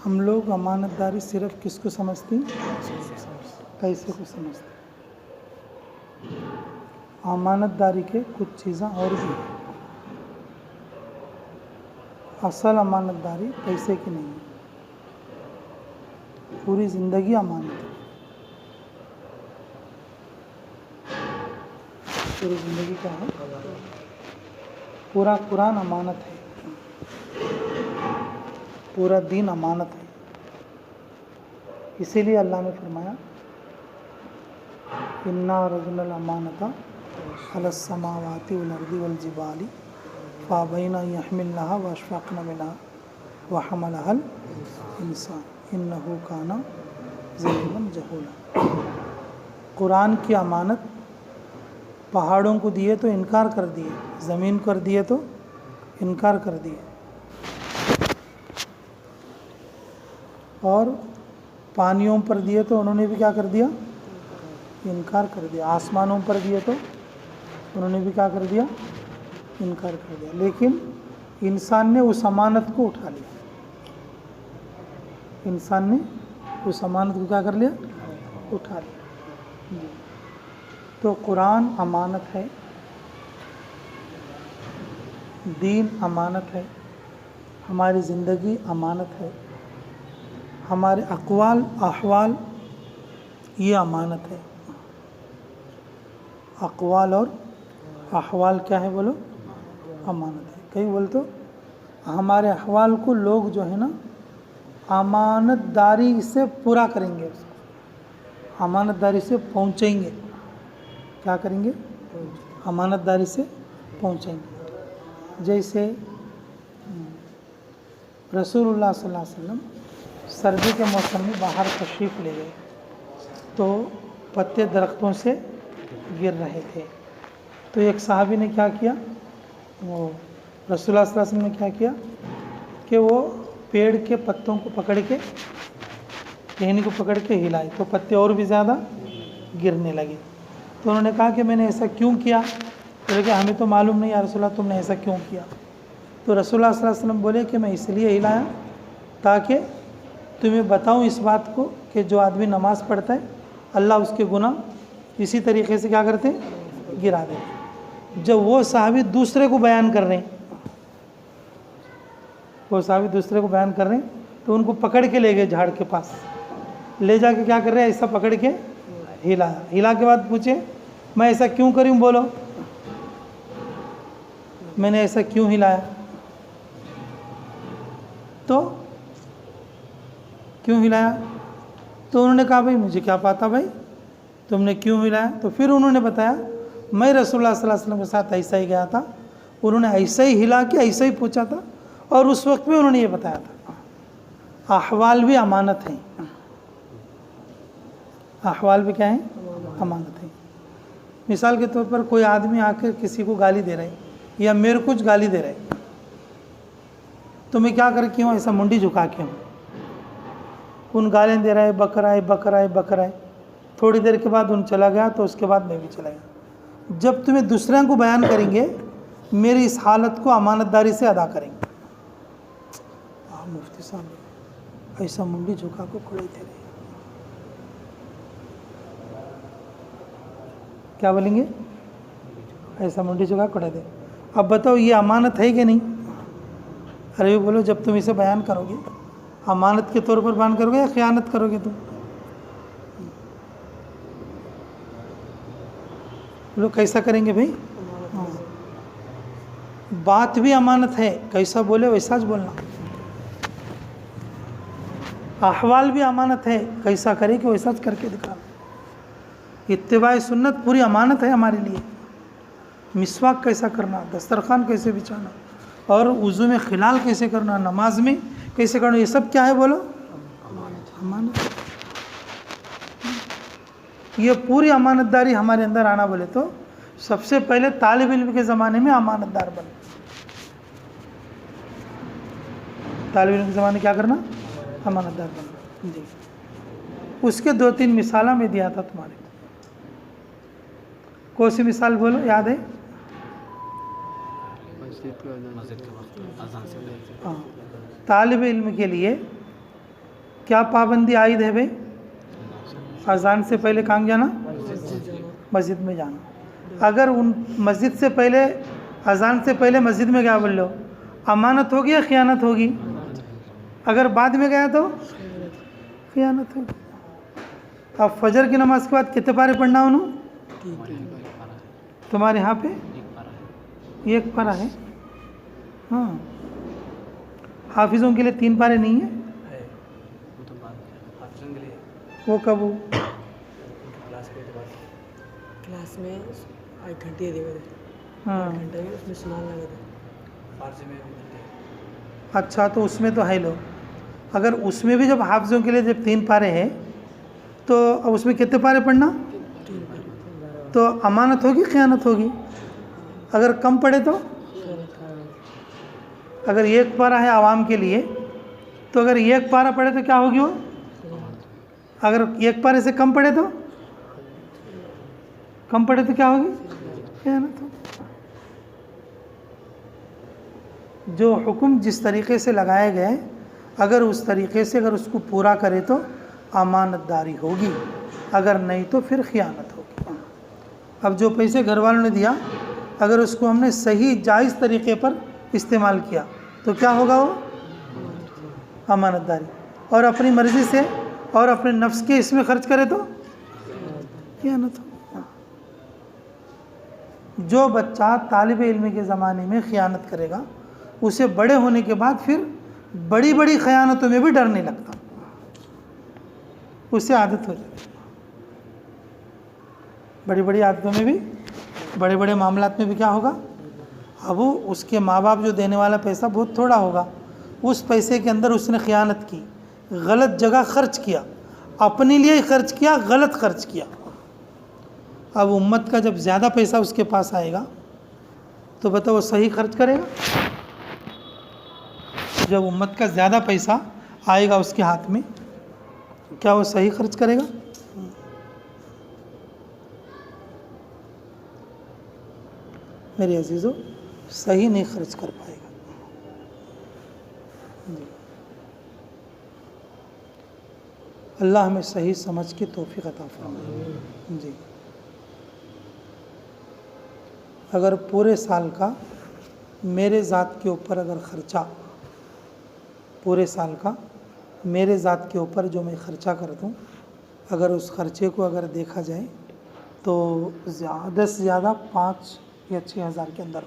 ہم لوگ امانت داری صرف کس کو سمجھتے ہیں؟ پیسے کو سمجھتے ہیں۔ امانت داری کے کچھ چیزیں اور بھی ہیں۔ اصل امانت داری پیسے کی نہیں ہے، پوری زندگی امانت ہے، پوری زندگی کیا ہے؟ پورا قرآن امانت ہے، پورا دین امانت ہے۔ اسی لیے اللہ نے فرمایا اِنَّا عَرَضْنَا الْأَمَانَةَ عَلَى السَّمَاوَاتِ وَالْأَرْضِ وَالْجِبَالِ فَأَبَيْنَ أَن يَحْمِلْنَهَا وَأَشْفَقْنَ مِنْهَا وَحَمَلَهَا الْإِنسَانُ إِنَّهُ كَانَ ظَلُومًا جَهُولًا۔ قرآن کی امانت پہاڑوں کو دیے تو انکار کر دیے، زمین کو دیے تو انکار کر دیے، اور پانیوں پر دیے تو انہوں نے بھی کیا کر دیا؟ انکار کر دیا۔ آسمانوں پر دیے تو انہوں نے بھی کیا کر دیا؟ انکار کر دیا۔ لیکن انسان نے اس امانت کو اٹھا لیا، انسان نے اس امانت کو کیا کر لیا؟ اٹھا لیا۔ تو قرآن امانت ہے، دین امانت ہے، ہماری زندگی امانت ہے، ہمارے اقوال احوال یہ امانت ہے۔ اقوال اور احوال کیا ہے بولو؟ امانت ہے۔ کئی بول تو ہمارے احوال کو لوگ جو ہے نا امانت داری سے پورا کریں گے، اس کو امانت داری سے پہنچیں گے۔ کیا کریں گے؟ امانت داری سے پہنچیں گے۔ جیسے رسول اللہ صلی اللہ علیہ وسلم سردی کے موسم میں باہر تشریف لے گئے تو پتے درختوں سے گر رہے تھے، تو ایک صحابی نے کیا کیا، وہ رسول اللہ صلی اللہ علیہ وسلم نے کیا کیا کہ وہ پیڑ کے پتوں کو پکڑ کے، ٹہنی کو پکڑ کے ہلائے تو پتے اور بھی زیادہ گرنے لگے۔ تو انہوں نے کہا کہ میں نے ایسا کیوں کیا؟ کہ ہمیں تو معلوم نہیں یا رسول اللہ تم نے ایسا کیوں کیا؟ تو رسول اللہ صلی اللہ علیہ وسلم بولے کہ میں اس لیے ہلایا تاکہ تمہیں بتاؤں اس بات کو کہ جو آدمی نماز پڑھتا ہے اللہ اس کے گناہ اسی طریقے سے کیا کرتے ہیں؟ گرا دیتے۔ جب وہ صحابی دوسرے کو بیان کر رہے ہیں، وہ صحابی دوسرے کو بیان کر رہے ہیں تو ان کو پکڑ کے لے گئے جھاڑ کے پاس، لے جا کے کیا کر رہے ہیں؟ ایسا پکڑ کے ہلایا، ہلا کے بعد پوچھے میں ایسا کیوں کروں؟ بولو میں نے ایسا کیوں ہلایا؟ تو کیوں ہلایا؟ تو انہوں نے کہا بھائی مجھے کیا پتا بھائی تم نے کیوں ہلایا؟ تو پھر انہوں نے بتایا میں رسول اللہ صلی اللہ علیہ وسلم کے ساتھ ایسا ہی گیا تھا، انہوں نے ایسا ہی ہلا کے ایسا ہی پوچھا تھا، اور اس وقت میں انہوں نے یہ بتایا تھا۔ احوال بھی امانت ہیں، احوال بھی کیا ہیں؟ امانت ہیں۔ مثال کے طور پر کوئی آدمی آ کے کسی کو گالی دے رہے ہیں یا میرے کچھ گالی دے رہے ہیں، تو میں کیا کر کے ہوں؟ ایسا منڈی جھکا کے ہوں، ان گالیں دے رہا ہے، بکرا ہے بکرا ہے بکرا ہے، تھوڑی دیر کے بعد ان چلا گیا تو اس کے بعد میں بھی چلا گیا۔ جب تمہیں دوسروں کو بیان کریں گے میری اس حالت کو امانت داری سے ادا کریں گے۔ مفتی صاحب ایسا منڈی جھکا کو کھڑے دے رہے، کیا بولیں گے؟ ایسا منڈی جھکا کھڑے دے۔ اب بتاؤ یہ امانت ہے کہ نہیں؟ ارے بولو جب تم اسے بیان کرو گے امانت کے طور پر بیان کرو گے یا خیانت کرو گے تم؟ لوگ کیسا کریں گے بھائی؟ بات بھی امانت ہے، کیسا بولے ویسا ہی بولنا۔ احوال بھی امانت ہے، کیسا کرے کہ ویسا کر کے دکھانا۔ اتباع سنت پوری امانت ہے ہمارے لیے۔ مسواک کیسا کرنا، دسترخوان کیسے بچھانا، اور وضو میں خلال کیسے کرنا، نماز میں کیسے کرنا، یہ سب کیا ہے بولو؟ امانت۔ یہ پوری امانت داری ہمارے اندر آنا بولے تو سب سے پہلے طالب علم کے زمانے میں امانت دار بننا۔ طالب علم کے زمانے میں کیا کرنا؟ امانت دار بننا۔ جی اس کے 2-3 مثالیں میں دیا تھا تمہارے کو، کون سی مثال بولو یاد ہے؟ طالب علم کے لیے کیا پابندی عائد ہے بھائی؟ اذان سے پہلے کہاں جانا؟ مسجد میں جانا. اگر ان مسجد سے پہلے، اذان سے پہلے مسجد میں گیا بول لو، امانت ہوگی یا خیانت ہوگی؟ اگر بعد میں گیا تو خیانت ہوگی. اب فجر کی نماز کے بعد کتنے پارے پڑھنا انہوں؟ تمہارے یہاں پہ ایک پارہ ہے. ہاں، حافظوں کے لیے 3 پارے نہیں ہیں. وہ کب ہو؟ کلاس میں 1 گھنٹے دے گئے. ہاں گھنٹے میں اس میں سنان لگا تھا. اچھا، تو اس میں تو ہے لو. اگر اس میں بھی جب حافظوں کے لیے جب 3 پارے ہیں تو اب اس میں کتنے پارے پڑھنا؟ تو امانت ہوگی خیانت ہوگی؟ اگر کم پڑھے تو؟ اگر 1 پارہ ہے عوام کے لیے تو اگر 1 پارہ پڑھے تو کیا ہوگی وہ؟ اگر 1 پارے سے کم پڑھے تو؟ کم پڑھے تو کیا ہوگی؟ خیانت ہوگی. جو حکم جس طریقے سے لگائے گئے، اگر اس طریقے سے اگر اس کو پورا کرے تو امانت داری ہوگی، اگر نہیں تو پھر خیانت ہوگی. اب جو پیسے گھر والوں نے دیا، اگر اس کو ہم نے صحیح جائز طریقے پر استعمال کیا تو کیا ہوگا؟ وہ امانت داری. اور اپنی مرضی سے اور اپنے نفس کے اس میں خرچ کرے تو خیانت ہوگی. جو بچہ طالب علم کے زمانے میں خیانت کرے گا، اسے بڑے ہونے کے بعد پھر بڑی بڑی خیانتوں میں بھی ڈر نہیں لگتا، اسے عادت ہو جاتی. بڑی بڑی عادتوں میں بھی، بڑے بڑے معاملات میں بھی کیا ہوگا؟ اب وہ اس کے ماں باپ جو دینے والا پیسہ بہت تھوڑا ہوگا، اس پیسے کے اندر اس نے خیانت کی، غلط جگہ خرچ کیا، اپنے لیے ہی خرچ کیا، غلط خرچ کیا. اب امت کا جب زیادہ پیسہ اس کے پاس آئے گا تو بتاؤ وہ صحیح خرچ کرے گا؟ جب امت کا زیادہ پیسہ آئے گا اس کے ہاتھ میں، کیا وہ صحیح خرچ کرے گا؟ میرے عزیزو، صحیح نہیں خرچ کر پائے گا. جی، اللہ ہمیں صحیح سمجھ کے توفیق عطا فرمائے. جی، اگر پورے سال کا میرے ذات کے اوپر اگر خرچہ، پورے سال کا میرے ذات کے اوپر جو میں خرچہ کر دوں، اگر اس خرچے کو اگر دیکھا جائے تو زیادہ سے زیادہ 5 یا 6 ہزار کے اندر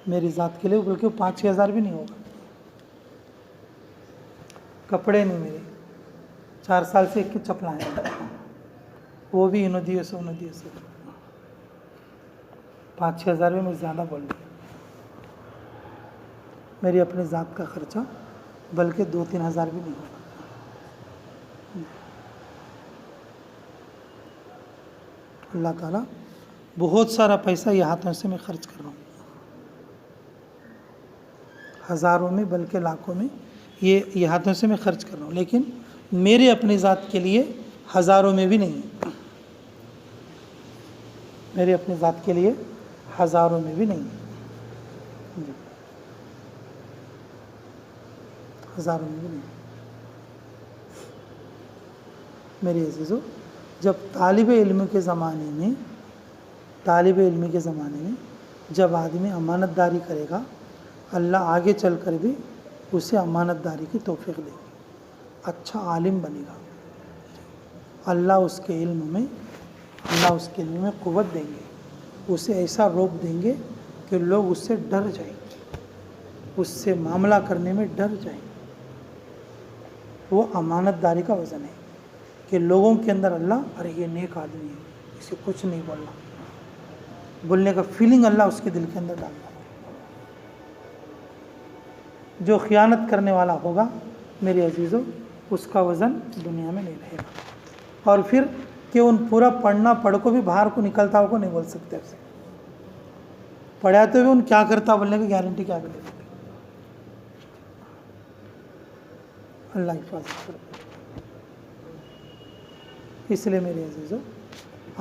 میری ذات کے لیے، بلکہ 5-6 ہزار بھی نہیں ہوگا. کپڑے نہیں میرے 4 سال سے 1 چپلا ہیں، وہ بھی انہوں دیے سے 5-6 ہزار میں زیادہ بول رہی. میری اپنے ذات کا خرچہ بلکہ 2-3 ہزار بھی نہیں ہوگا. اللہ تعالیٰ بہت سارا پیسہ یہ ہاتھوں سے میں خرچ کر رہا ہوں، ہزاروں میں بلکہ لاکھوں میں یہ ہاتھوں سے میں خرچ کر رہا ہوں، لیکن میرے اپنی ذات کے لیے ہزاروں میں بھی نہیں ہے. میرے اپنی ذات کے لیے ہزاروں میں بھی نہیں ہے. ہزاروں میں بھی نہیں. میرے عزیزو، جب طالب علم کے زمانے میں جب آدمی امانت داری کرے گا، اللہ آگے چل کر بھی اسے امانت داری کی توفیق دے گی، اچھا عالم بنے گا. اللہ اس کے علم میں قوت دیں گے، اسے ایسا روب دیں گے کہ لوگ اس سے ڈر جائیں، اس سے معاملہ کرنے میں ڈر جائیں. وہ امانت داری کا وزن ہے کہ لوگوں کے اندر اللہ، ارے یہ نیک آدمی ہے، اسے کچھ نہیں بولنے کا فیلنگ اللہ اس کے دل کے اندر ڈالتا ہے. جو خیانت کرنے والا ہوگا میرے عزیزو، اس کا وزن دنیا میں نہیں رہے گا. اور پھر کہ ان پورا پڑھ کو بھی باہر کو نکلتا ہو کو نہیں بول سکتے. اسے پڑھاتے ہوئے ان کیا کرتا بولنے کی گارنٹی کیا کرے. اللہ حفاظت کرے. اس لیے میرے عزیزو،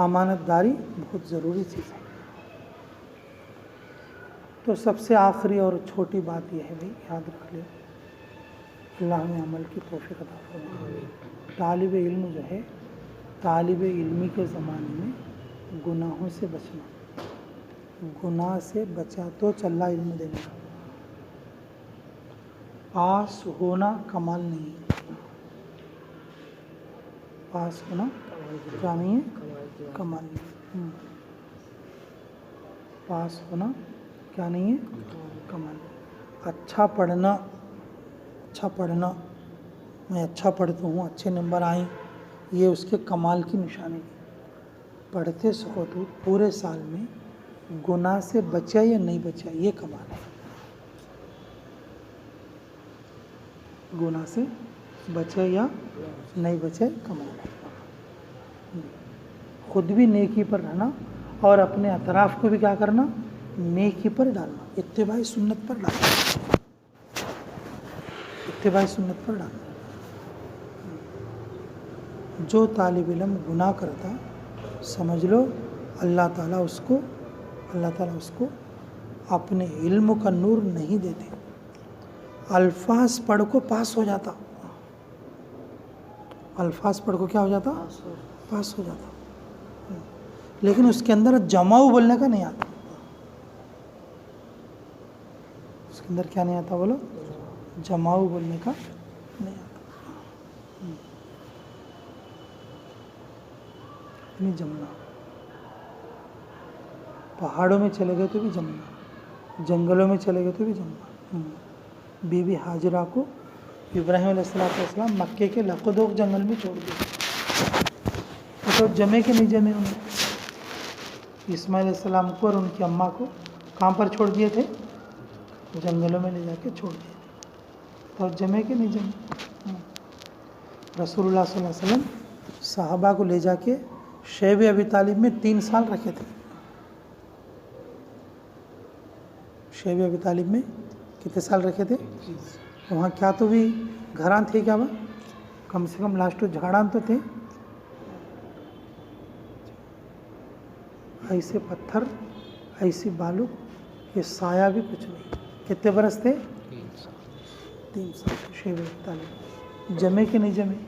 امانت داری بہت ضروری چیز ہے. تو سب سے آخری اور چھوٹی بات یہ ہے بھائی، یاد رکھ لو، اللہ ہمیں عمل کی توفیق عطا فرمائے۔ طالب علم جو ہے، طالب علمی کے زمانے میں گناہوں سے بچنا، گناہ سے بچا تو چلا علم دینا۔ پاس ہونا کمال نہیں ہے، پاس ہونا کیا نہیں ہے، کمال نہیں۔ پاس ہونا کیا نہیں ہے، کمال۔ اچھا پڑھنا، اچھا پڑھنا، میں اچھا پڑھتا ہوں، اچھے نمبر آئیں، یہ اس کے کمال کی نشانی ہے۔ پڑھتے سکوت پورے سال میں گناہ سے بچا یا نہیں بچا، یہ کمال ہے۔ گناہ سے بچے یا نہیں بچے، کمال ہے۔ خود بھی نیکی پر رہنا اور اپنے اطراف کو بھی کیا کرنا، نیکی پر ڈالنا، اتباع سنت پر ڈالنا، اتباع سنت پر ڈالنا۔ جو طالب علم گناہ کرتا سمجھ لو اللہ تعالیٰ اس کو اپنے علم کا نور نہیں دیتے۔ الفاظ پڑھ کو پاس ہو جاتا، الفاظ پڑھ کو کیا ہو جاتا، پاس ہو جاتا، لیکن اس کے اندر جماؤ بولنے کا نہیں آتا۔ اس کے اندر کیا نہیں آتا بولو، جماؤ بولنے کا نہیں آتا۔ نہیں جمنا، پہاڑوں میں چلے گئے تو بھی جمنا، جنگلوں میں چلے گئے تو بھی جمنا۔ بی بی ہاجرہ کو ابراہیم علیہ السلام مکے کے لقدوق جنگل میں چھوڑ دیے، تو جمے کہ نہیں جمے انہیں؟ اسماعیل علیہ السلام کو اور ان کی اماں کو کہاں پر چھوڑ دیے تھے؟ جنگلوں میں لے جا کے چھوڑ دیے تھے، تو جمے کہ نہیں جمے؟ رسول اللہ صلی اللہ علیہ وسلم صحابہ کو لے جا کے شیب ابی طالب میں 3 سال رکھے تھے۔ شیب ابی طالب میں کتنے سال رکھے تھے؟ وہاں کیا تو بھی گھران تھے کیا، وہاں کم سے کم لاسٹ جھاڑان تو تھے۔ ایسے پتھر، ایسی بالو، یہ سایہ بھی کچھ نہیں۔ کتنے برس تھے؟ 3 سال شیب ابی طالب۔ جمے کہ نہیں جمے؟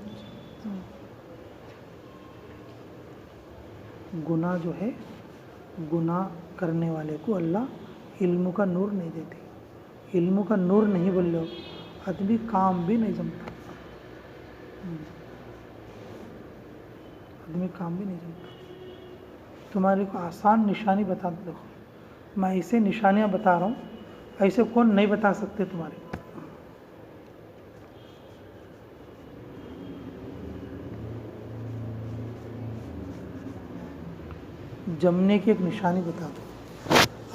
گناہ جو ہے، گناہ کرنے والے کو اللہ علم کا نور نہیں دیتے۔ علم کا نور نہیں بول لو، آدمی کام بھی نہیں جمتا، آدمی کام بھی نہیں جمتا۔ تمہارے کو آسان نشانی بتا دو، میں ایسے نشانیاں بتا رہا ہوں، ایسے کون نہیں بتا سکتے تمہارے۔ جمنے کی ایک نشانی بتا دو،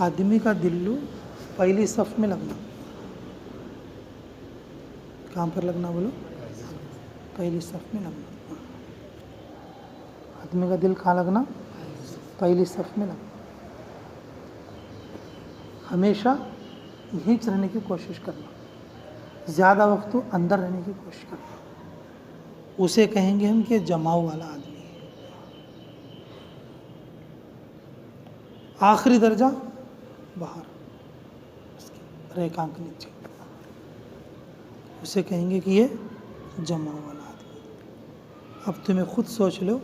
آدمی کا دلو پہلی صف میں لگنا۔ کہاں پر لگنا بولو؟ پہلی صف میں لگنا۔ آدمی کا دل کہاں لگنا؟ پہلی صف میں لگنا۔ ہمیشہ یہیں رہنے کی کوشش کرنا، زیادہ وقت تو اندر رہنے کی کوشش کرنا۔ اسے کہیں گے ہم کہ جماؤ والا آدمی ہے۔ آخری درجہ باہر، اس کے ریکھا کے نیچے، اسے کہیں گے کہ یہ جماؤ والا آدمی۔ اب تمہیں خود سوچ لو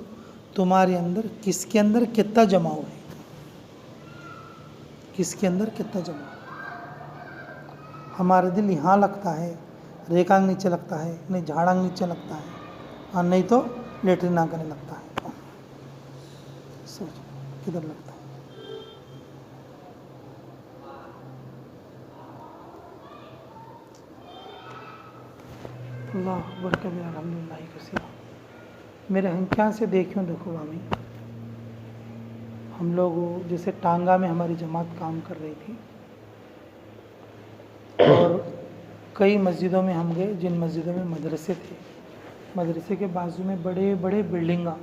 تمہارے اندر کس کے اندر کتنا جماؤ ہے، کس کے اندر کتنا جماؤ ہے۔ ہمارا دل یہاں لگتا ہے، ریکھا نیچے لگتا ہے، نہیں جھاڑا نیچے لگتا ہے، اور نہیں تو لیٹرین کرنے لگتا ہے۔ سوچ کدھر لگتا ہے؟ اللہ اکبر کبیرہ الحمدللہ کثیرہ۔ میرے ہنکیاں سے دیکھوں دیکھو بامی، ہم لوگ جیسے ٹانگا میں ہماری جماعت کام کر رہی تھی، اور کئی مسجدوں میں ہم گئے جن مسجدوں میں مدرسے تھے، مدرسے کے بازو میں بڑے بڑے بلڈنگاں،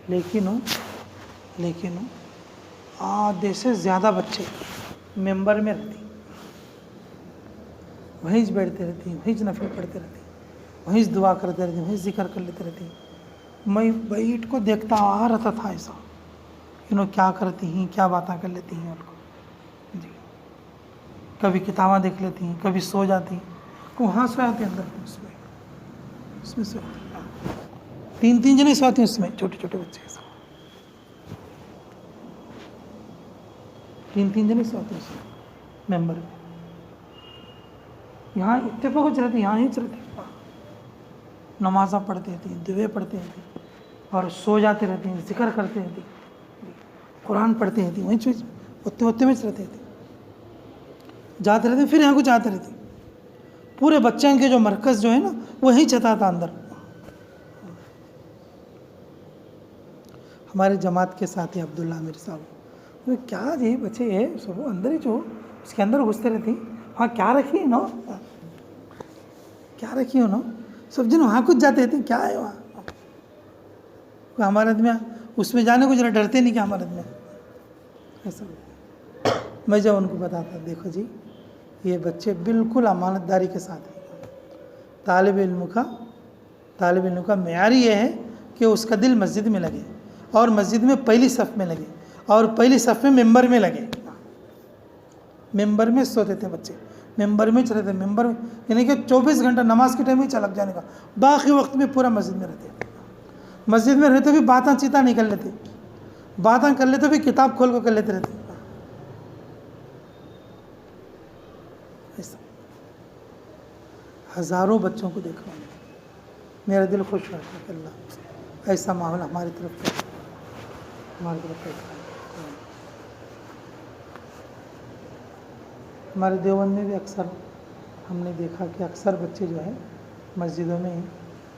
لیکن آدھے سے زیادہ بچے ممبر میں رہتے، وہیں بیٹھتے رہتے ہیں، وہیں نفل پڑھتے رہتے ہیں، وہیں دعا کرتے رہتے ہیں، وہیں ذکر کر لیتے رہتے ہیں۔ میں بیٹھ کو دیکھتا آ رہتا تھا ایسا، انہوں کیا کرتی ہیں، کیا باتیں کر لیتی ہیں ان کو۔ جی کبھی کتابیں دیکھ لیتی ہیں، کبھی سو جاتی ہیں، وہاں سو جاتی ہیں اندر اس میں سو جاتی ہیں، 3 جنے سوتے ہیں اس میں، چھوٹے چھوٹے بچے 3 جنے سوتے ہیں اس میں ممبر میں، یہاں اتفاق ہو چلتی، یہاں ہی چلتی، نمازیں پڑھتے رہتی ہیں، دعائیں پڑھتے رہتی ہیں اور سو جاتے رہتے ہیں، ذکر کرتے رہتے ہیں، قرآن پڑھتے رہتے ہیں، وہیں چیز ہوتے میں رہتے ہیں، جاتے رہتے ہیں، پھر یہاں کو جاتے رہتے ہیں، پورے بچوں کے جو مرکز جو ہے نا وہیں چتا تھا اندر. ہمارے جماعت کے ساتھی عبداللہ امیر صاحب، کیا جی بچے ہے سب اندر ہی جو اس کے اندر گھستے رہتے ہیں، وہاں کیا رکھی ہے نا، کیا رکھی ہو نا، سب جن وہاں کچھ جاتے تھے، کیا ہے وہاں، ہمارے آدمی اس میں جانے کو ذرا ڈرتے نہیں کہ ہمارے آدمی ایسا. میں جب ان کو بتاتا دیکھو جی یہ بچے بالکل امانت داری کے ساتھ ہیں، طالب علم کا معیار یہ ہے کہ اس کا دل مسجد میں لگے اور مسجد میں پہلی صف میں لگے اور پہلی صف میں ممبر میں لگے. ممبر میں سوتے تھے بچے، ممبر میں چلے تھے، ممبر یعنی کہ 24 گھنٹہ نماز کے ٹائم ہی چلک جانے کا، باقی وقت میں پورا مسجد میں رہتے تھے. مسجد میں رہتے بھی باتیں چیتا نہیں کر لیتے، باتیں کر لیتے بھی کتاب کھول کو کر لیتے رہتے. ایسا ہزاروں بچوں کو دیکھا میرا دل خوش ہوا کہ اللہ ایسا ماحول ہماری طرف ہمارے دیوبند میں بھی اکثر ہم نے دیکھا کہ اکثر بچے جو ہے مسجدوں میں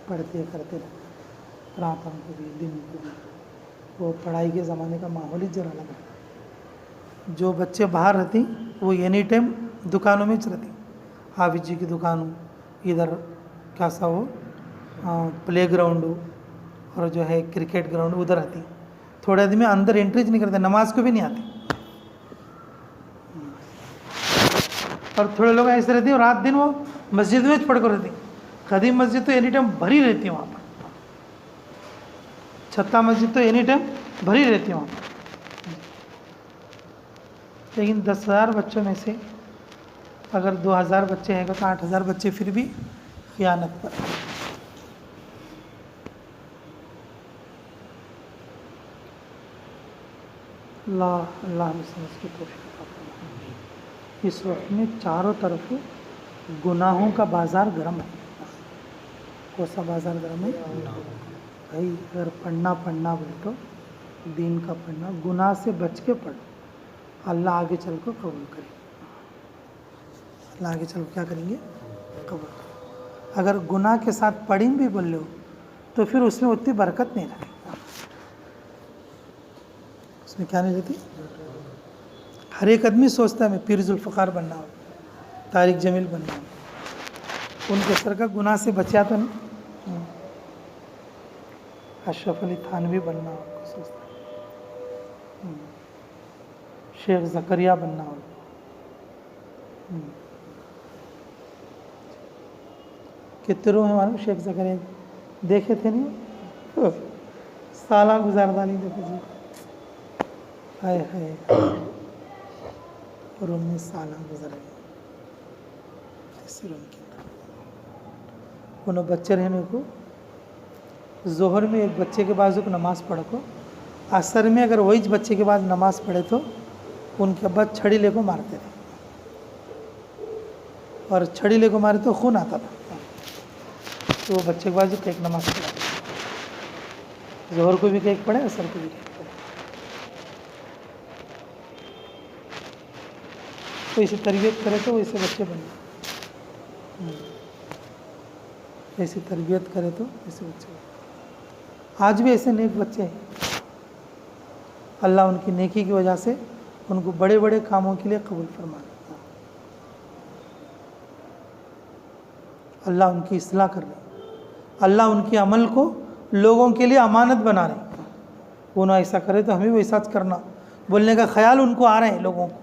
پڑھتے کرتے رہتے، راتوں کو بھی دن کو بھی، وہ پڑھائی کے زمانے کا ماحول ہی ذرا الگ ہے. جو بچے باہر رہتے وہ اینی ٹائم دکانوں میں رہتے، حافظ جی کی دکان ہو، ادھر کیسا ہو پلے گراؤنڈ ہو اور جو ہے کرکٹ گراؤنڈ ادھر آتی، تھوڑے آدمی اندر انٹریج نہیں کرتے، نماز کو بھی نہیں آتے، اور تھوڑے لوگ ایسے رہتے ہیں رات دن وہ مسجد میں پڑھ کر رہتے ہیں. قدیم مسجد تو اینی ٹائم بھری رہتی ہے وہاں پر، چھتا مسجد تو اینی ٹائم بھری رہتی ہے وہاں پر. لیکن 10,000 بچوں میں سے اگر 2,000 بچے ہیں تو 8,000 بچے پھر بھی خیانت پر. اللہ ہمیں سمجھ کی توفیق عطا فرمائے. اس وقت میں چاروں طرف گناہوں کا بازار گرم ہے. کون سا بازار گرم ہے بھائی؟ اگر پڑھنا بولے تو دین کا پڑھنا، گناہ سے بچ کے پڑھو، اللہ آگے چل کو قبول کرے. اللہ آگے چل کیا کریں گے؟ قبول کریں. اگر گناہ کے ساتھ پڑھیں بھی بول لو تو پھر اس میں اتنی برکت نہیں رہتی، اس میں کیا نہیں رہتی. ہر ایک آدمی سوچتا ہے میں پیر ذوالفقار بننا ہو، طارق جمیل بننا ہو، ان کے سر کا گناہ سے بچا تو نہیں. اشرف علی تھانوی بننا ہو کو سوچتا ہے، شیخ زکریا بننا ہو. کتنے روح ہیں معلوم شیخ زکریا دیکھے تھے نہیں، سالہ گزاردہ نہیں دیکھے جی، ہائے ہائے روم میں سالہ گزر گئے. روم کے انہوں بچے رہنے کو ظہر میں ایک بچے کے بعد نماز پڑھ کو، عصر میں اگر وہی بچے کے بعد نماز پڑھے تو ان کے ابا چھڑی لے کو مارتے تھے، اور چھڑی لے کو مارے تو خون آتا تھا، تو وہ بچے کے بعد ایک نماز پڑھا، ظہر کو بھی ایک پڑھے، عصر کو بھی ایک پڑھے. تو ایسی تربیت کرے تو ویسے بچے بنے، ایسی تربیت کرے تو ایسے بچے بنے. آج بھی ایسے نیک بچے ہیں، اللہ ان کی نیکی کی وجہ سے ان کو بڑے بڑے کاموں کے لیے قبول فرما لے. اللہ ان کی اصلاح کر رہے، اللہ ان کے عمل کو لوگوں کے لیے امانت بنا رہے. انہوں ایسا کرے تو ہمیں ویسا کرنا بولنے کا خیال ان کو آ رہے ہیں لوگوں کو.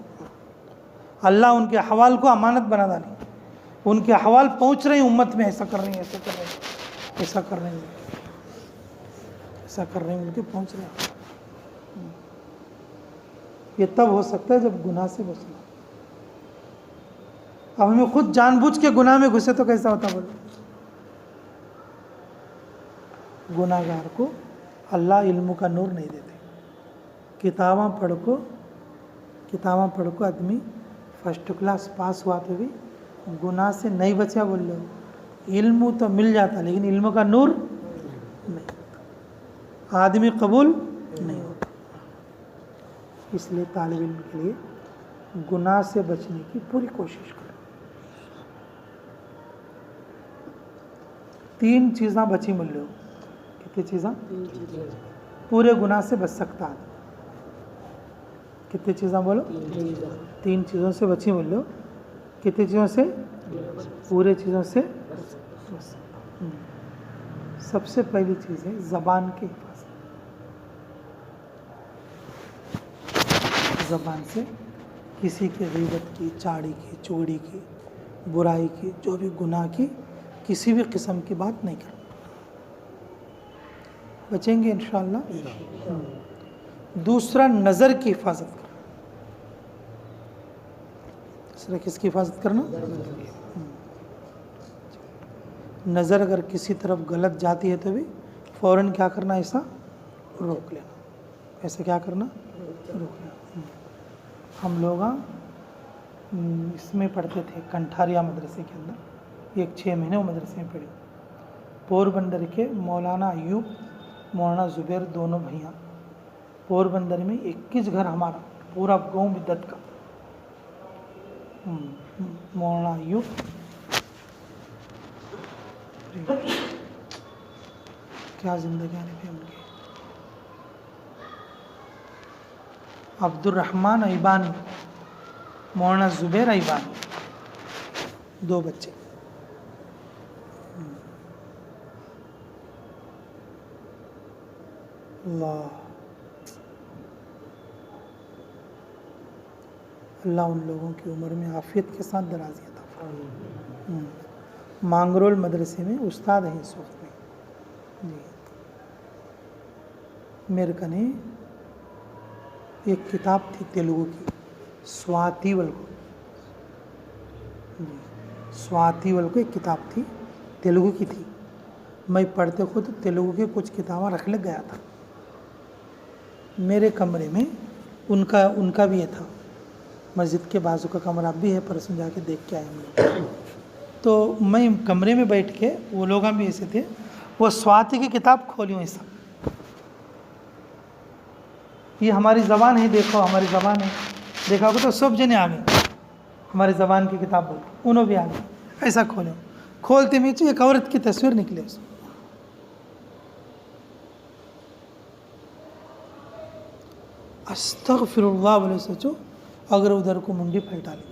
اللہ ان کے احوال کو امانت بنا ڈالے، ان کے احوال پہنچ رہے ہیں امت میں، ایسا کر رہے ہیں، ایسا کر رہے ہیں، ایسا کر رہے ہیں، ایسا کر رہے ہیں، ان کے پہنچ رہے ہیں. یہ تب ہو سکتا ہے جب گناہ سے بچنا. اب ہمیں خود جان بوجھ کے گناہ میں گھسے تو کیسا ہوتا بولو؟ گناہ گار کو اللہ علم کا نور نہیں دیتے. کتاباں پڑھ کو آدمی فرسٹ کلاس پاس ہوا تو بھی گناہ سے نہیں بچا بول رہے ہو. علم تو مل جاتا لیکن علم کا نور نہیں ہوتا، آدمی قبول نہیں ہوتا. اس لیے طالب علم کے لیے گناہ سے بچنے کی پوری کوشش کرو. 3 چیزاں بچی مل رہے ہو. کتنی چیزاں؟ پورے گناہ سے بچ سکتا ہے. کتنی چیزاں بولو؟ 3 چیزوں سے بچی مل رہے ہو. کتنی چیزوں سے؟ پورے چیزوں سے. سب سے پہلی چیز ہے زبان کی حفاظت. زبان سے کسی کی غیبت کی، چاڑی کی، چغلی کی، برائی کی، جو بھی گناہ کی کسی بھی قسم کی بات نہیں کرنا. بچیں گے انشاءاللہ. دوسرا نظر کی حفاظت کرنا. دوسرا کس کی حفاظت کرنا؟ نظر اگر کسی طرف غلط جاتی ہے تو بھی فوراً کیا کرنا؟ ایسا روک لینا. ایسا کیا کرنا؟ روک لینا. ہم لوگ اس میں پڑھتے تھے کنٹھاریا مدرسے کے اندر. 6 مہینے وہ مدرسے میں پڑھی. پوربندر کے مولانا ایوب، مولانا زبیر دونوں بھائیاں. پوربندر میں 21 گھر ہمارا پورا گاؤں بدت کا. مولانا ایوب کیا زندگیاں تھے ان کی. عبد الرحمن ایبانی، مولانا زبیر ایبانی، 2 بچے. اللہ ان لوگوں کی عمر میں عافیت کے ساتھ درازی عطا فرمائے. مانگرول مدرسے میں استاد ہیں اس وقت میں. جی میرے کنے ایک کتاب تھی تیلگو کی، سواتی ولگو. جی سواتی ولگو ایک کتاب تھی، تیلگو کی تھی. میں پڑھتے خود تیلگو کی کچھ کتابیں رکھ لگ گیا تھا. میرے کمرے میں ان کا بھی یہ تھا. مسجد کے بازو کا کمرہ اب بھی ہے، پرسوں جا کے دیکھ کے آئے ہم لوگ. تو میں کمرے میں بیٹھ کے، وہ لوگ بھی ایسے تھے، وہ سواتی کی کتاب کھولی ہوں ایسا. یہ ہماری زبان ہے، دیکھو ہماری زبان ہے. دیکھا ہوگا تو سب جنے آ گئے ہماری زبان کی کتاب بول کے، انہوں بھی آ گئے. ایسا کھولتے میں ایک عورت کی تصویر نکلے اس میں. استغفر اللہ بولے سوچو اگر ادھر کو منڈی پھلٹا لی.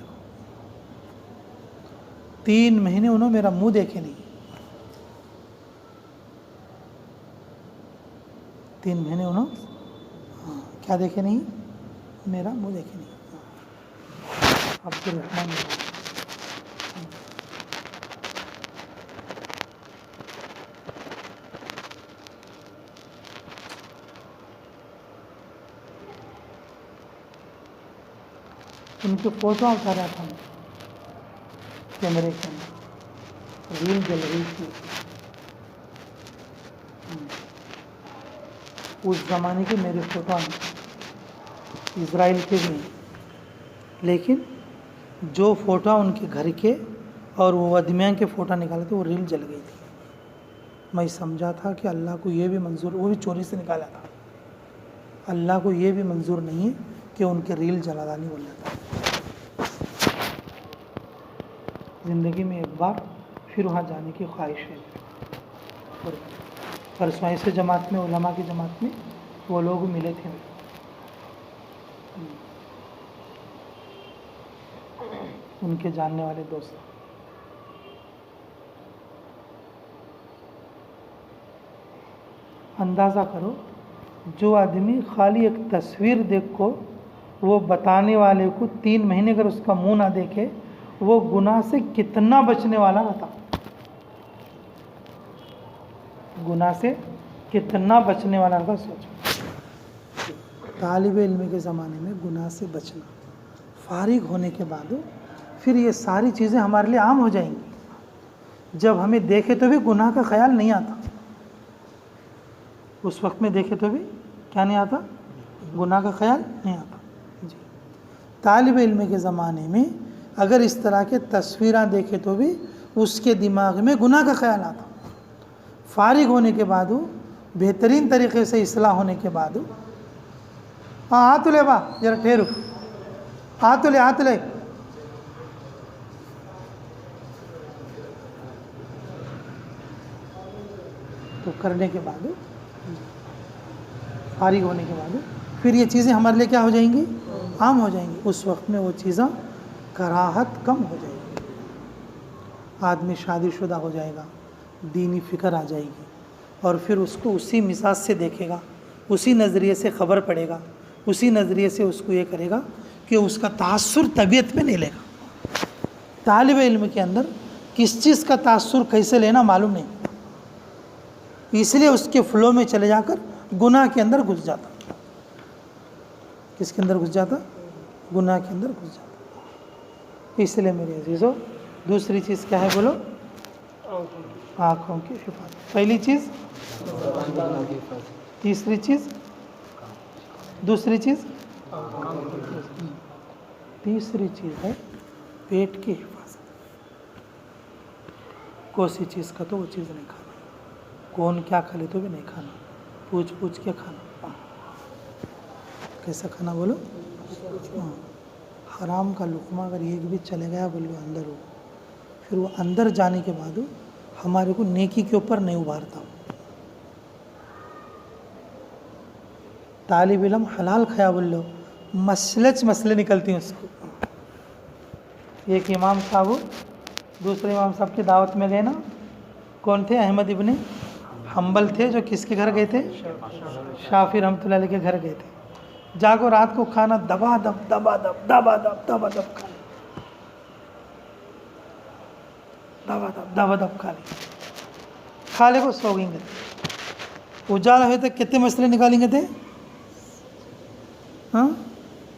3 مہینے انہوں میرا منہ دیکھے نہیں. 3 مہینے انہوں کیا دیکھے نہیں؟ میرا منہ دیکھے نہیں. عبد الرحمن ان کی فوٹو اتار رہا تھا کیمرے کے اندر، ریل جل رہی تھی. اس زمانے کے میرے فوٹو اسرائیل کے بھی ہیں، لیکن جو فوٹو ان کے گھر کے اور وہ ادمیان کے فوٹو نکالے تھے وہ ریل جل گئی تھی. میں سمجھا تھا کہ اللہ کو یہ بھی منظور، وہ بھی چوری سے نکالا تھا. اللہ کو یہ بھی منظور نہیں ہے کہ ان کے ریل جلا دانی بول رہا تھا. زندگی میں ایک بار پھر وہاں جانے کی خواہش ہے. اور پرسوں ایسے جماعت میں، علماء کی جماعت میں وہ لوگ ملے تھے. ان کے جاننے والے دوست. اندازہ کرو جو آدمی خالی ایک تصویر دیکھ کو وہ بتانے والے کو 3 مہینے اگر اس کا منہ نہ دیکھے، وہ گناہ سے کتنا بچنے والا رہتا. گناہ سے کتنا بچنے والا رہتا سوچو. طالب علم کے زمانے میں گناہ سے بچنا، فارغ ہونے کے بعد پھر یہ ساری چیزیں ہمارے لیے عام ہو جائیں گی. جب ہمیں دیکھے تو بھی گناہ کا خیال نہیں آتا. اس وقت میں دیکھے تو بھی کیا نہیں آتا؟ گناہ کا خیال نہیں آتا. جی طالب علم کے زمانے میں اگر اس طرح کے تصویراں دیکھے تو بھی اس کے دماغ میں گناہ کا خیال آتا. فارغ ہونے کے بعد بہترین طریقے سے اصلاح ہونے کے بعد ہاتھ لے با ذرا ٹھہرو، ہاتھ لے تو کرنے کے بعد فارغ ہونے کے بعد پھر یہ چیزیں ہمارے لیے کیا ہو جائیں گی؟ عام ہو جائیں گی. اس وقت میں وہ چیزیں کراہت کم ہو جائے گی. آدمی شادی شدہ ہو جائے گا، دینی فکر آ جائے گی، اور پھر اس کو اسی مزاج سے دیکھے گا، اسی نظریے سے خبر پڑے گا، اسی نظریے سے اس کو یہ کرے گا کہ اس کا تاثر طبیعت پہ نہیں لے گا. طالب علم کے اندر کس چیز کا تاثر کیسے لینا معلوم نہیں، اس لیے اس کے فلو میں چلے جا کر گناہ کے اندر گھس جاتا. کس کے اندر گھس جاتا؟ گناہ کے اندر گھس جاتا. اس لیے میرے عزیزو دوسری چیز کیا ہے بولو؟ آنکھوں کی حفاظت. پہلی چیز، تیسری چیز، دوسری چیز، تیسری چیز ہے پیٹ کی حفاظت. کوئی چیز کا تو وہ چیز نہیں کھانا، کون کیا کھا لے تو بھی نہیں کھانا، پوچھ پوچھ کے کھانا. کیسا کھانا بولو؟ حرام کا لقمہ اگر ایک بھی چلے گیا بولو اندر ہو، پھر وہ اندر جانے کے بعد ہمارے کو نیکی کے اوپر نہیں ابھارتا. طالب علم حلال کھایا بول لو مسئلے نکلتی ہیں اس کو. ایک امام صاحب دوسرے امام صاحب کی دعوت میں گئے نا، کون تھے؟ احمد ابن حنبل تھے، جو کس کے گھر گئے تھے؟ شافعی رحمۃ اللہ علیہ کے گھر گئے تھے. جاگو رات کو کھانا دبا دب کھا لے کو سو گئیں گے. اجالا ہوئے تھے کتنے مسئلے نکالیں گے تھے؟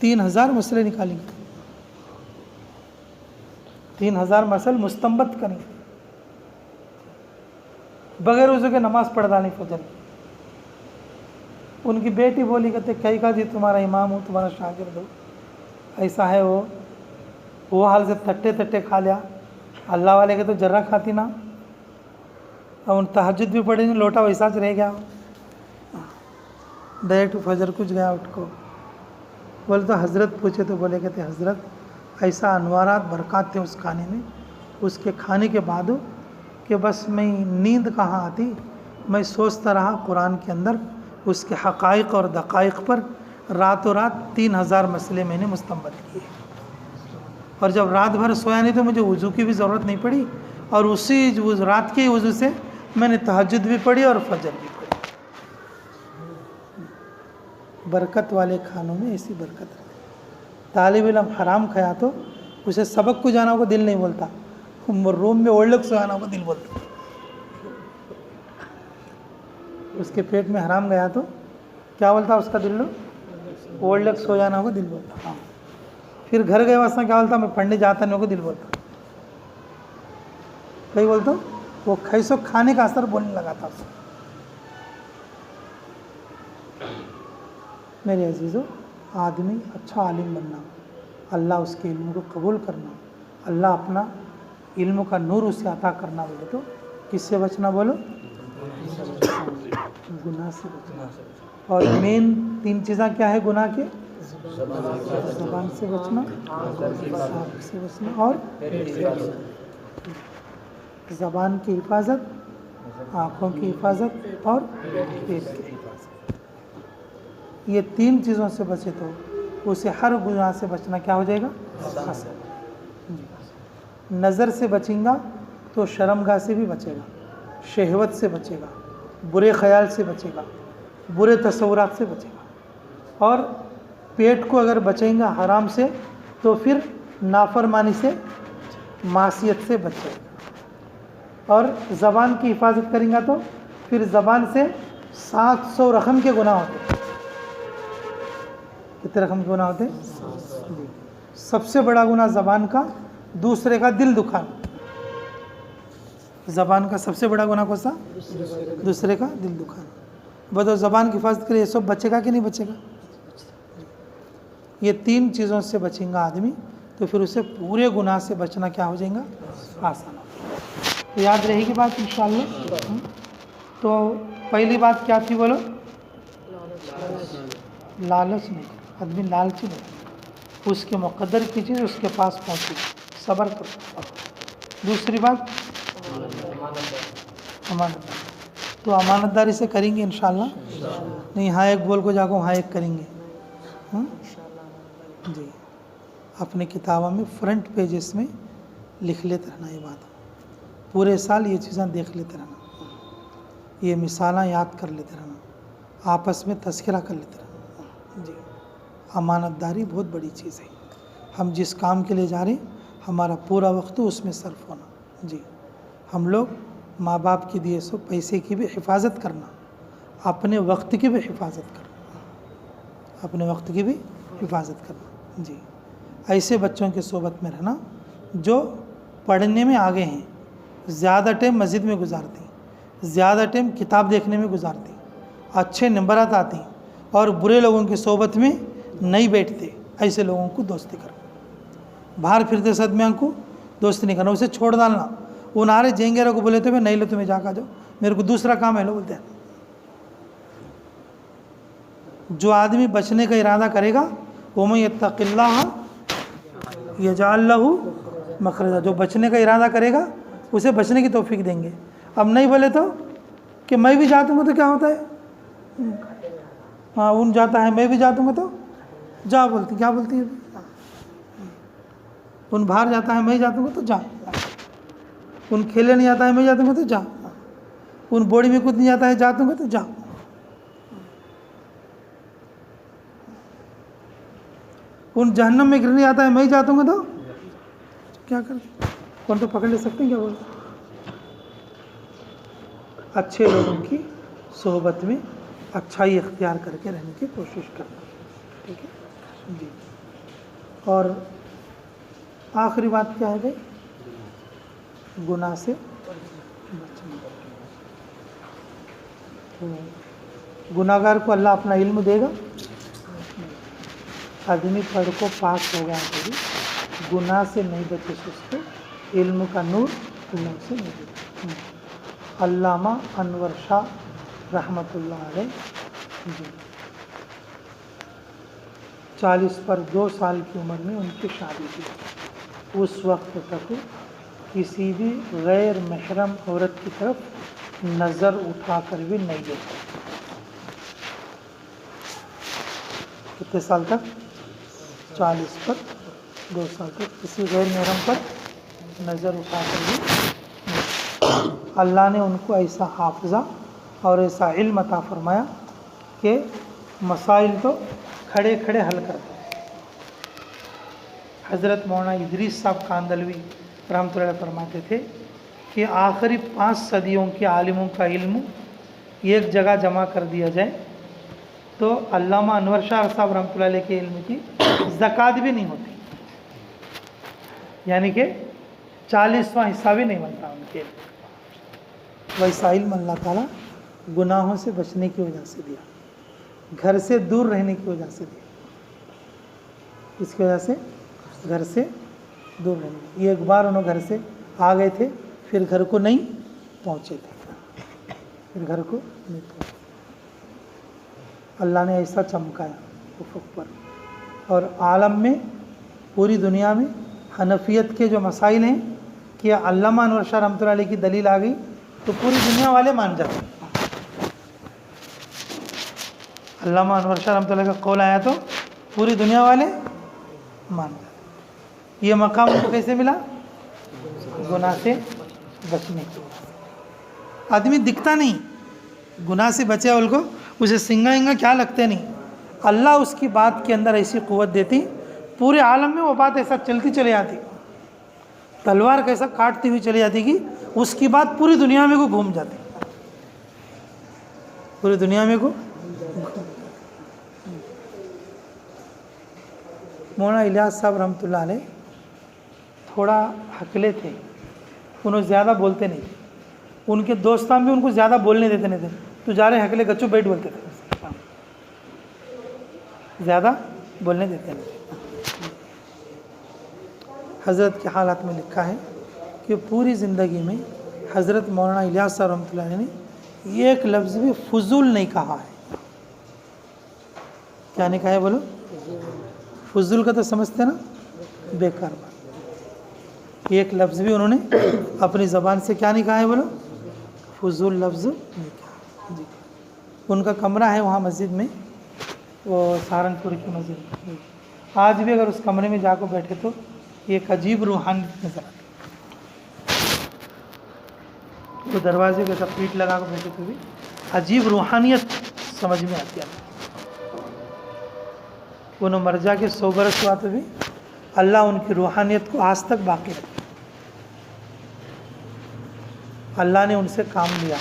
3000 مسئلے نکالیں گے. 3000 مسئلے مستنبت کریں گے بغیر وضو کے. نماز پڑھ ڈالیں فجر کی. ان کی بیٹی بولی کہتے کئی کا جی تمہارا امام ہو، تمہارا شاگرد ہو، ایسا ہے وہ حال سے تٹے کھا لیا. اللہ والے کے تو جرہ کھاتی نا. اب ان تہجد بھی پڑھی نہیں، لوٹا ویسا رہ گیا. ڈائریکٹ فجر کچھ گیا اٹھ کو. بولے تو حضرت پوچھے تو بولے کہتے حضرت ایسا انوارات برکات تھے اس کھانے میں، اس کے کھانے کے بعد کہ بس میں نیند کہاں آتی. میں سوچتا رہا قرآن کے اندر اس کے حقائق اور دقائق پر. راتوں رات 3000 مسئلے میں نے مستنبت کیے. اور جب رات بھر سویا نہیں تو مجھے وضو کی بھی ضرورت نہیں پڑی، اور اسی رات کے وضو سے میں نے تہجد بھی پڑھی اور فجر بھی پڑھی. برکت والے کھانوں میں ایسی برکت ہے. طالب علم حرام کھایا تو اسے سبق کو جانا کو دل نہیں بولتا، روم میں اوڑھ سو جانا کو دل بولتا. اس کے پیٹ میں حرام گیا تو کیا بولتا اس کا دل؟ اوڑھ سو جانا کو دل بولتا. ہاں پھر گھر گئے واسطہ کیا بولتا؟ میں پڑھنے جاتا نہیں کو دل بولتا. کئی بولتا وہ کھیسو کھانے کا اثر بولنے لگا تھا. میرے عزیزو آدمی اچھا عالم بننا، اللہ اس کے علم کو قبول کرنا، اللہ اپنا علم کا نور اسے عطا کرنا. بولے تو کس سے بچنا بولو؟ گناہ سے بچنا. اور مین 3 چیزاں کیا ہے گناہ کے؟ زبان سے بچنا، آنکھ سے بچنا، اور زبان کی حفاظت، آنکھوں کی حفاظت اور پیٹ کی حفاظت. یہ 3 چیزوں سے بچے تو اسے ہر گناہ سے بچنا کیا ہو جائے گا؟ آسان. نظر سے بچیں گا تو شرمگاہ سے بھی بچے گا، شہوت سے بچے گا، برے خیال سے بچے گا، برے تصورات سے بچے گا. اور پیٹ کو اگر بچیں گا حرام سے تو پھر نافرمانی سے، معصیت سے بچے گا. اور زبان کی حفاظت کریں گا تو پھر زبان سے 700 رقم کے گناہ ہوتے ہیں. کتنے رقم کے گناہ ہوتے ہیں؟ سب سے بڑا گناہ زبان کا دوسرے کا دل دکھانا. زبان کا سب سے بڑا گناہ کون سا؟ دوسرے کا دل دکھانا. بتاؤ زبان کی حفاظت کرے یہ سب بچے گا کہ نہیں بچے گا؟ یہ 3 چیزوں سے بچیں گا آدمی تو پھر اسے پورے گناہ سے بچنا کیا ہو جائے گا؟ آسان ہو جائے گا. تو یاد رہے گی بات انشاءاللہ. تو پہلی بات کیا تھی بولو؟ لالچ نہیں. آدمی لالچی نہیں، اس کے مقدر کی چیز اس کے پاس پہنچی، صبر کرو. دوسری بات امانت داری. تو امانت داری سے کریں گے انشاءاللہ. نہیں ہاں ایک بول کو جاگو ہاں ایک کریں گے. جی اپنی کتابوں میں فرنٹ پیجز میں لکھ لیتے رہنا یہ بات. پورے سال یہ چیزیں دیکھ لیتے رہنا، یہ مثالیں یاد کر لیتے رہنا، آپس میں تذکرہ کر لیتے رہنا. جی امانت داری بہت بڑی چیز ہے. ہم جس کام کے لیے جا رہے ہیں ہمارا پورا وقت اس میں صرف ہونا. جی ہم لوگ ماں باپ کی دیے سو پیسے کی بھی حفاظت کرنا، اپنے وقت کی بھی حفاظت کرنا، اپنے وقت کی بھی حفاظت کرنا. جی ایسے بچوں کے صحبت میں رہنا جو پڑھنے میں آگے ہیں، زیادہ ٹائم مسجد میں گزارتے ہیں، زیادہ ٹائم کتاب دیکھنے میں گزارتے ہیں، اچھے نمبرات آتے ہیں اور برے لوگوں کی صحبت میں نہیں بیٹھتے. ایسے لوگوں کو دوستی کرنا. باہر پھرتے صدمیاں کو دوستی نہیں کرنا، اسے چھوڑ ڈالنا. وہ نارے جینگیرا کو بولے تو میں نہیں لو تمہیں جا جاؤ میرے کو دوسرا کام ہے لو بولتے ہیں. جو آدمی بچنے کا ارادہ کرے گا وَمَن يَتَّقِ اللَّهَ يَجْعَلْ لَهُ مَخْرَجًا، جو بچنے کا ارادہ کرے گا اسے بچنے کی توفیق دیں گے. اب نہیں بولے تو کہ میں بھی جاتا ہوں تو کیا ہوتا ہے؟ ہاں ان جاتا ہے میں بھی جاتا ہوں تو جا بولتی. کیا بولتی ہے؟ ان باہر جاتا ہے میں جاتا ہوں تو جا. ان کھیلے نہیں جاتا ہے میں جاتا ہوں تو جا. ان بوڑی میں کود نہیں جاتا ہے جاتا ہوں تو جا. ان جہنم میں گرنے جاتا ہے میں جاتا ہوں تو کیا کرتے؟ کون تو پکڑ لے سکتے ہیں کیا بولتے؟ اچھے لوگوں کی صحبت میں اچھائی اختیار کر کے رہنے کی کوشش کرنا. ٹھیک ہے جی. اور آخری بات کیا ہے بھائی؟ گناہ سے بچنا. تو گناہ گار کو اللہ اپنا علم دے گا. آدمی پڑھ کو پاس ہو گیا تو گناہ سے نہیں بچے اس کو علم کا نور اللہ سے نہیں بچے. علامہ انور شاہ رحمۃ اللہ علیہ جی 40 پر 2 سال کی عمر میں ان کی شادی تھی. اس وقت تک کسی بھی غیر محرم عورت کی طرف نظر اٹھا کر بھی نہیں دیکھا. کتنے سال تک؟ 40 پر 2 سال تک کسی غیر محرم پر نظر اٹھا کر بھی نہیں. اللہ نے ان کو ایسا حافظہ اور ایسا علم عطا فرمایا کہ مسائل تو کھڑے کھڑے حل کرتے. حضرت مولانا ادریس صاحب کاندلوی رحمۃ اللہ فرماتے تھے کہ آخری 5 صدیوں کے عالموں کا علم ایک جگہ جمع کر دیا جائے تو علامہ انور شاہ صاحب رحمۃ اللہ علیہ کے علم کی زکوٰۃ بھی نہیں ہوتی، یعنی کہ 40واں حصہ بھی نہیں بنتا ان کے علم. ویسا علم اللہ تعالیٰ گناہوں سے بچنے کی وجہ سے دیا، گھر سے دور رہنے کی وجہ سے دیا. اس کی وجہ سے گھر سے دور رہنے. ایک بار انہوں گھر سے آ گئے تھے پھر گھر کو نہیں پہنچے تھے، پھر گھر کو نہیں پہنچے. اللہ نے ایسا چمکایا افق پر. اور عالم میں پوری دنیا میں حنفیت کے جو مسائل ہیں کہ علامہ انور شاہ رحمۃ اللہ علیہ کی دلیل آ گئی تو پوری دنیا والے مان جاتے ہیں. علامہ انور شاہ رحمۃ اللہ کا قول آیا تو پوری دنیا والے مان جاتے. یہ مقام ان کو کیسے ملا؟ گناہ سے بچنے کی. آدمی دکھتا نہیں گناہ سے بچے ان کو اسے سنگا انگا کیا لگتے نہیں. اللہ اس کی بات کے اندر ایسی قوت دیتی پورے عالم میں وہ بات ایسا چلتی چلی جاتی، تلوار کیسا کاٹتی ہوئی چلی جاتی کہ اس کی بات پوری دنیا میں کو گھوم جاتی، پوری دنیا میں کو. مولانا الیاس صاحب رحمۃ اللہ علیہ تھوڑا ہکلے تھے, انہوں زیادہ بولتے نہیں تھے, ان کے دوستان بھی ان کو زیادہ بولنے دیتے نہیں تھے, تو جا رہے ہکلے گچو بیٹھ بولتے تھے, زیادہ بولنے دیتے نہیں تھے. حضرت کے حالات میں لکھا ہے کہ پوری زندگی میں حضرت مولانا الیاس صاحب رحمۃ اللہ علیہ نے ایک لفظ بھی فضول نہیں کہا ہے. کیا نہیں کہا ہے بولو؟ فضول کا تو سمجھتے نا, بیکار بات. ایک لفظ بھی انہوں نے اپنی زبان سے کیا نہیں کہا ہے بولو؟ فضول لفظ نہیں کہا. جی, ان کا کمرہ ہے وہاں مسجد میں, وہ سہارنپور کی مسجد میں. آج بھی اگر اس کمرے میں جا کے بیٹھے تو ایک عجیب روحانیت نظر آتی. وہ دروازے کے سب پیٹ لگا کے بیٹھے تو بھی عجیب روحانیت سمجھ میں آتی ہے. انہوں مرجع کے 100 برس ہوا تو بھی اللہ ان کی روحانیت کو آج تک باقی رکھا. اللہ نے ان سے کام لیا,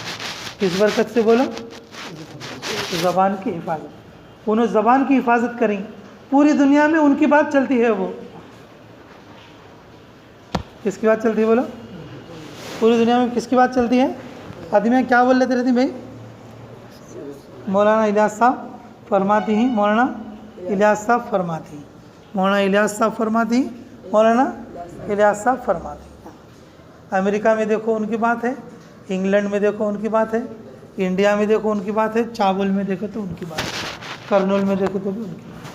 کس برکت سے بولو؟ زبان کی حفاظت. انہوں زبان کی حفاظت کریں, پوری دنیا میں ان کی بات چلتی ہے. وہ کس کی بات چلتی ہے بولو؟ پوری دنیا میں کس کی بات چلتی ہے؟ آدمیاں کیا بول لیتے رہتی بھائی؟ مولانا الیاس صاحب فرماتی ہیں, مولانا الیاس صاحب فرماتی ہیں, مولانا الیاس صاحب فرماتی ہیں, مولانا الیاس صاحب فرماتی ہیں. امریکہ میں دیکھو ان کی بات ہے, انگلینڈ میں دیکھو ان کی بات ہے, انڈیا میں دیکھو ان کی بات ہے, چابل میں دیکھو تو ان کی بات ہے, کرنول میں دیکھو تو بھی ان کی بات ہے.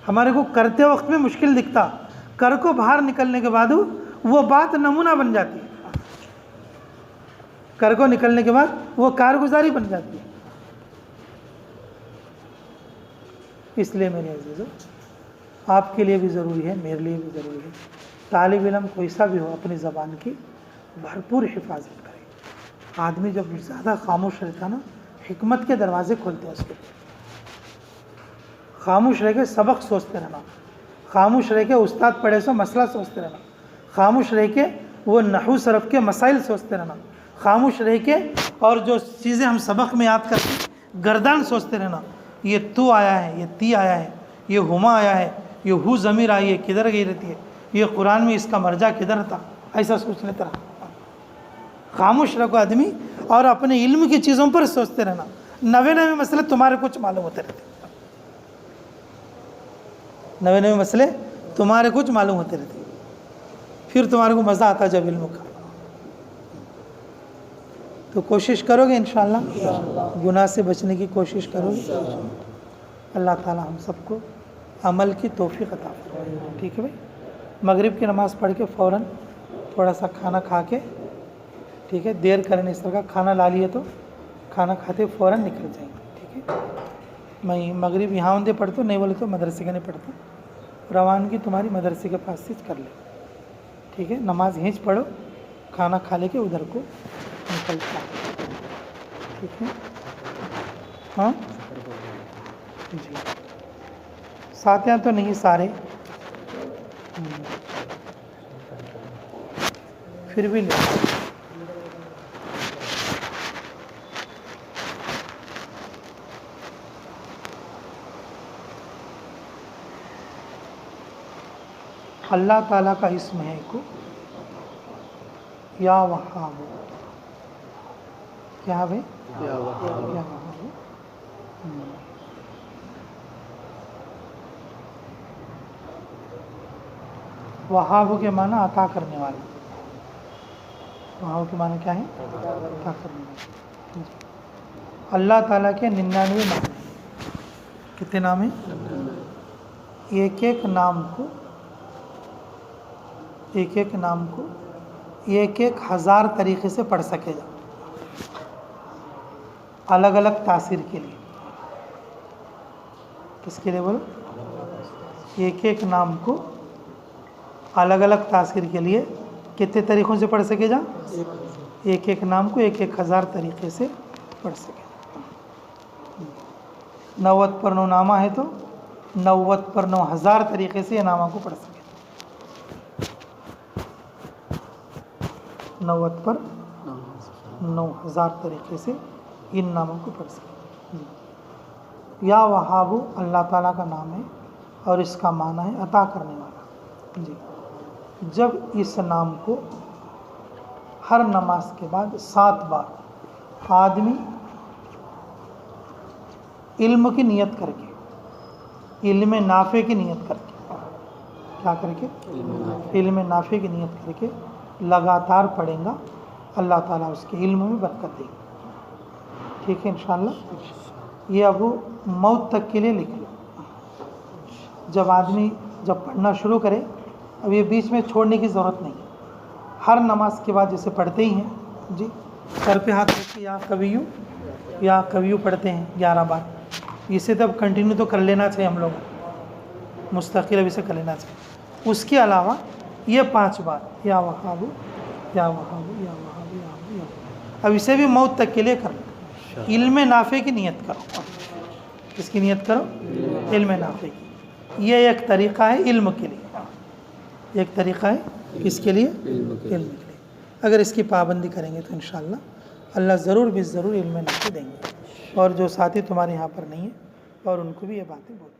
ہمارے کو کرتے وقت میں مشکل دکھتا, کر کو باہر نکلنے کے بعد وہ بات نمونہ بن جاتی ہے. کر کو نکلنے کے بعد وہ کارگزاری بن جاتی ہے. اس لیے میرے عزیزو, آپ کے لیے بھی ضروری ہے, میرے لیے بھی ضروری ہے, طالب علم کوئی سا بھی ہو اپنی زبان کی بھرپور حفاظت کرے. آدمی جب زیادہ خاموش رہتا نا, حکمت کے دروازے کھولتے ہیں اس کے. خاموش رہ کے سبق سوچتے رہنا, خاموش رہ کے استاد پڑھے سو مسئلہ سوچتے رہنا, خاموش رہ کے وہ نحو صرف کے مسائل سوچتے رہنا, خاموش رہ کے اور جو چیزیں ہم سبق میں یاد کرتے گردان سوچتے رہنا. یہ تو آیا ہے, یہ تی آیا ہے, یہ ہما آیا ہے, یہ ہو ضمیر آئی ہے کدھر گئی رہتی ہے, یہ قرآن میں اس کا مرجع کدھر تھا, ایسا سوچنے طرح. خاموش رکھو آدمی اور اپنے علم کی چیزوں پر سوچتے رہنا. نوے نوے مسئلے تمہارے کچھ معلوم ہوتے رہتے, نوے نوے مسئلے تمہارے کچھ معلوم ہوتے رہتے, پھر تمہارے کو مزہ آتا جب علم کا. تو کوشش کرو گے انشاءاللہ, گناہ سے بچنے کی کوشش کرو گے. اللہ تعالی ہم سب کو عمل کی توفیق عطا فرمائے. ٹھیک ہے بھائی, مغرب کی نماز پڑھ کے فوراً تھوڑا سا کھانا کھا کے, ٹھیک ہے, دیر کرنے اس طرح کا کھانا لا لیے تو کھانا کھاتے فوراً نکل جائیں گے. ٹھیک ہے, میں مغرب یہاں اندے پڑھتا ہوں, نہیں بولے تو مدرسے کا نہیں پڑھتا, روانگی تمہاری مدرسے کے پاس سے کر لے. ٹھیک ہے, نماز ہینچ پڑھو, کھانا کھا لے کے ادھر کو نکلتا. ٹھیک ہے, ہاں جی, ساتھیاں تو نہیں سارے, پھر بھی لے. اللہ تعالیٰ کا اسم ہے کو یا وہاب. کیا بھائی؟ یا وہاب. وہاب کے معنی عطا کرنے والا. وہاب کے معنی کیا ہے؟ عطا کرنے والا. اللہ تعالیٰ کے 99 نام ہیں. کتنے نام ہیں؟ ایک ایک نام کو ایک ہزار طریقے سے پڑھ سکے گا, الگ الگ تاثیر کے لیے. کس کے لیے بولو؟ ایک ایک نام کو الگ الگ تاثیر کے لیے کتنے طریقوں سے پڑھ سکے گا؟ ایک ایک نام کو ایک ہزار طریقے سے پڑھ سکے گا. 90 پر 9 نامہ ہے تو 90 پر 9000 طریقے سے یہ نامہ کو پڑھ سکے. 90 پر 9000 طریقے سے ان ناموں کو پڑھ سکیں. یا وہاب اللہ تعالیٰ کا نام ہے اور اس کا معنی ہے عطا کرنے والا. جی جب اس نام کو ہر نماز کے بعد 7 بار آدمی علم کی نیت کر کے، علم نافع کی نیت کر کے، کیا کر کے؟ علم نافع کی نیت کر کے لگاتار پڑھیں گا، اللہ تعالیٰ اس کے علم میں برکت دے گا. ٹھیک ہے انشاءاللہ. یہ ابو موت تک کے لیے لکھ لو. جب آدمی پڑھنا شروع کرے، اب یہ بیچ میں چھوڑنے کی ضرورت نہیں. ہر نماز کے بعد جیسے پڑھتے ہی ہیں جی، سر پہ ہاتھ رکھ کے یا قویو پڑھتے ہیں 11 بار. اسے تب کنٹینیو تو کر لینا چاہیے، ہم لوگ مستقل اب اسے کر لینا چاہیے. اس کے علاوہ یہ 5 بار یا وہابو یا وہابو یا وہابو یا وہابو یا وہابو. اب اسے بھی موت تک کے لیے کر لو. علم نافع کی نیت کرو. کس کی نیت کرو؟ علم نافع کی. یہ ایک طریقہ ہے علم کے لیے. ایک طریقہ ہے کس کے لیے؟ علم کے لیے. اگر اس کی پابندی کریں گے تو انشاءاللہ اللہ ضرور بھی ضرور علم نافع دیں گے. اور جو ساتھی تمہارے یہاں پر نہیں ہیں اور ان کو بھی یہ باتیں بولیں.